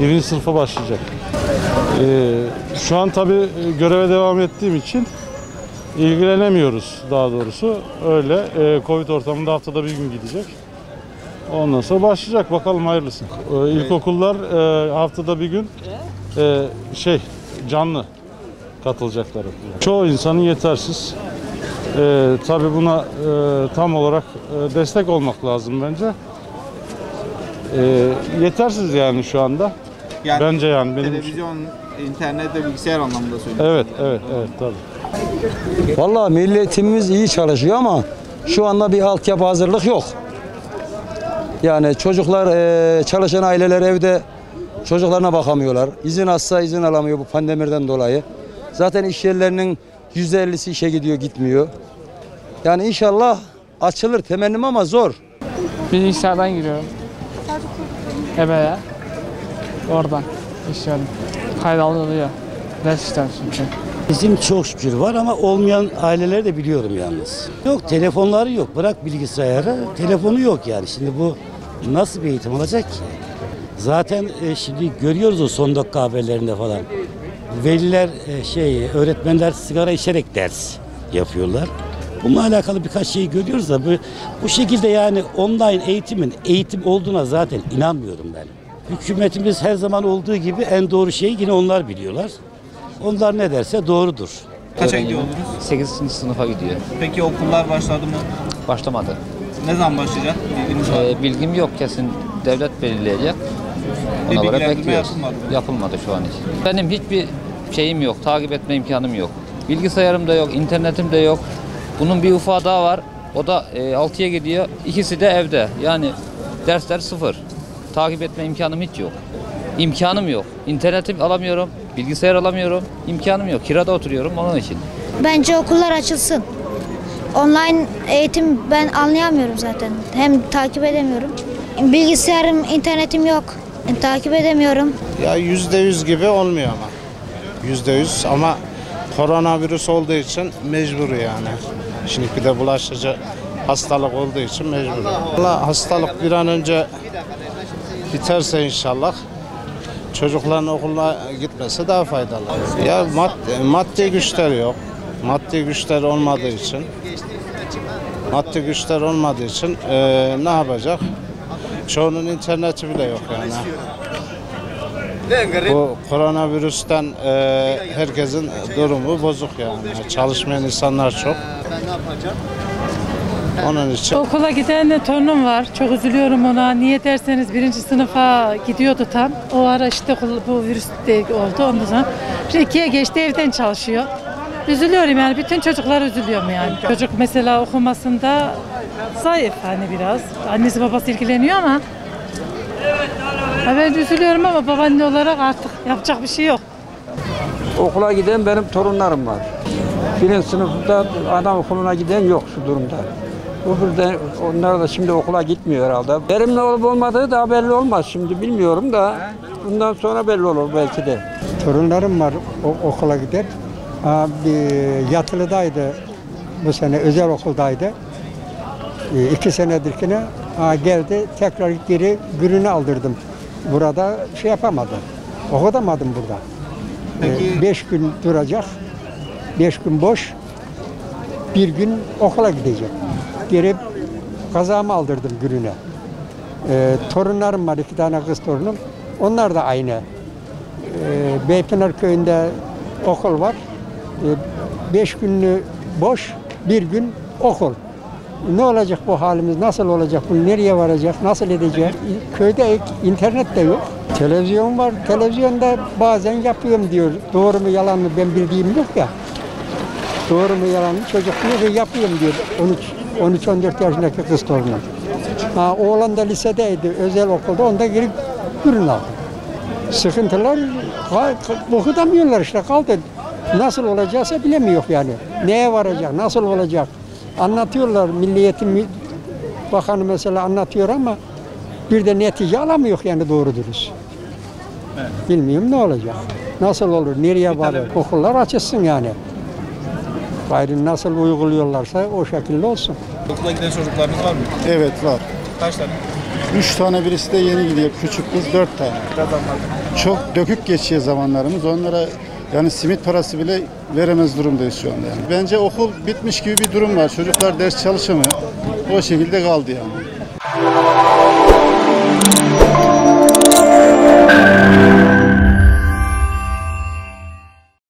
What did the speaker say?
Birinci sınıfa başlayacak. Şu an tabii göreve devam ettiğim için ilgilenemiyoruz daha doğrusu. Öyle Covid ortamında haftada bir gün gidecek. Ondan sonra başlayacak. Bakalım hayırlısı. İlkokullar haftada bir gün canlı katılacaklar. Çoğu insanın yetersiz. Tabii buna tam olarak destek olmak lazım bence. Yetersiz yani şu anda. Yani bence yani benim televizyon, internet ve bilgisayar anlamında söylüyorum. Evet tabii. Vallahi milletimiz iyi çalışıyor ama şu anda bir altyapı hazırlık yok. Yani çocuklar, çalışan aileler evde çocuklarına bakamıyorlar. İzin alsa izin alamıyor bu pandemiden dolayı. Zaten iş yerlerinin %50'si işe gidiyor, gitmiyor. Yani inşallah açılır temennim ama zor. Bilgisayardan giriyorum. Ebe'ye. Oradan işliyorum. Kaydalı oluyor. Ders işler çünkü. Bizim çok şükür var ama olmayan aileleri de biliyorum yalnız. Yok, telefonları yok. Bırak bilgisayarı, telefonu yok yani. Şimdi bu nasıl bir eğitim olacak ki? Zaten şimdi görüyoruz o son dakika haberlerinde falan. Veliler, öğretmenler sigara içerek ders yapıyorlar. Bununla alakalı birkaç şeyi görüyoruz da bu şekilde yani online eğitimin eğitim olduğuna zaten inanmıyorum ben. Hükümetimiz her zaman olduğu gibi en doğru şeyi yine onlar biliyorlar. Onlar ne derse doğrudur. Kaça gidiyor oluruz? 8. sınıfa gidiyor. Peki okullar başladı mı? Başlamadı. Ne zaman başlayacak? Bilginiz var mı? Bilgim yok, kesin devlet belirleyecek. Ona göre bekliyoruz. Yapılmadı şu an için. Benim hiçbir şeyim yok, takip etme imkanım yok. Bilgisayarım da yok, internetim de yok. Bunun bir ufağı daha var. O da 6'ya gidiyor. İkisi de evde. Yani dersler sıfır. Takip etme imkanım hiç yok. İmkanım yok. İnternetim alamıyorum, bilgisayar alamıyorum. İmkanım yok. Kirada oturuyorum onun için. Bence okullar açılsın. Online eğitim ben anlayamıyorum zaten. Hem takip edemiyorum. Bilgisayarım, internetim yok. Takip edemiyorum. Ya %100 gibi olmuyor ama. %100 ama koronavirüs olduğu için mecbur yani. Şimdi bir de bulaşıcı hastalık olduğu için mecbur. Vallahi hastalık bir an önce biterse inşallah çocukların okula gitmesi daha faydalı. Ya maddi güçler yok. Maddi güçler olmadığı için ne yapacak? Çoğunun interneti bile yok yani. Bu koronavirüsten herkesin durumu bozuk yani. Çalışmayan insanlar çok. Onun için. Okula giden de torunum var. Çok üzülüyorum ona. Niye derseniz 1. sınıfa gidiyordu tam. O ara işte bu virüs de oldu ondan sonra. Şimdi 2'ye geçti, evden çalışıyor. Üzülüyorum yani. Bütün çocuklar üzülüyorum yani. Çocuk mesela okumasında zayıf hani biraz. Annesi babası ilgileniyor ama ben üzülüyorum ama babaanne olarak artık yapacak bir şey yok. Okula giden benim torunlarım var. 1. sınıfta anaokuluna giden yok şu durumda. Onlar da şimdi okula gitmiyor herhalde. Benim ne olup olmadığı daha belli olmaz şimdi bilmiyorum da bundan sonra belli olur belki de. Torunlarım var okula gider. Bir yatılıdaydı bu sene, özel okuldaydı. 2 senedir geldi tekrar geri gününü aldırdım. Burada yapamadı. Okutamadım burada. 5 gün duracak. 5 gün boş. 1 gün okula gidecek. Geri kazamı aldırdım gününe. Torunlarım var, 2 tane kız torunum. Onlar da aynı. Beypınar köyünde okul var. 5 günlü boş, 1 gün okul. Ne olacak bu halimiz? Nasıl olacak? Bu nereye varacak? Nasıl edecek? Köyde internet de yok. Televizyon var. Televizyonda bazen yapıyorum diyor. Doğru mu yalan mı ben bildiğim yok ya. Doğru mu yalan mı? Çocuk diyor yapıyorum diyor. 13-14 yaşındaki kız torunum. Oğlan da lisedeydi, özel okulda. Onda geri ürün aldı. Sıkıntılar okutamıyorlar işte kaldı. Nasıl olacaksa bilemiyor yani. Neye varacak, nasıl olacak? Anlatıyorlar, Milli Eğitim Bakanı mesela anlatıyor ama bir de netice alamıyor yani doğru dürüst. Evet. Bilmiyorum ne olacak, nasıl olur, nereye varır? Okullar açılsın yani. Gayrı nasıl uyguluyorlarsa o şekilde olsun. Okula giden çocuklarınız var mı? Evet var. Kaç tane? 3 tane birisi de yeni gidiyor. Küçük kız 4 tane. Birazdan var. çok dökük geçiyor zamanlarımız. Onlara yani simit parası bile veremez durumdayız şu anda. Yani. Bence okul bitmiş gibi bir durum var. Çocuklar ders çalışamıyor. O şekilde kaldı yani.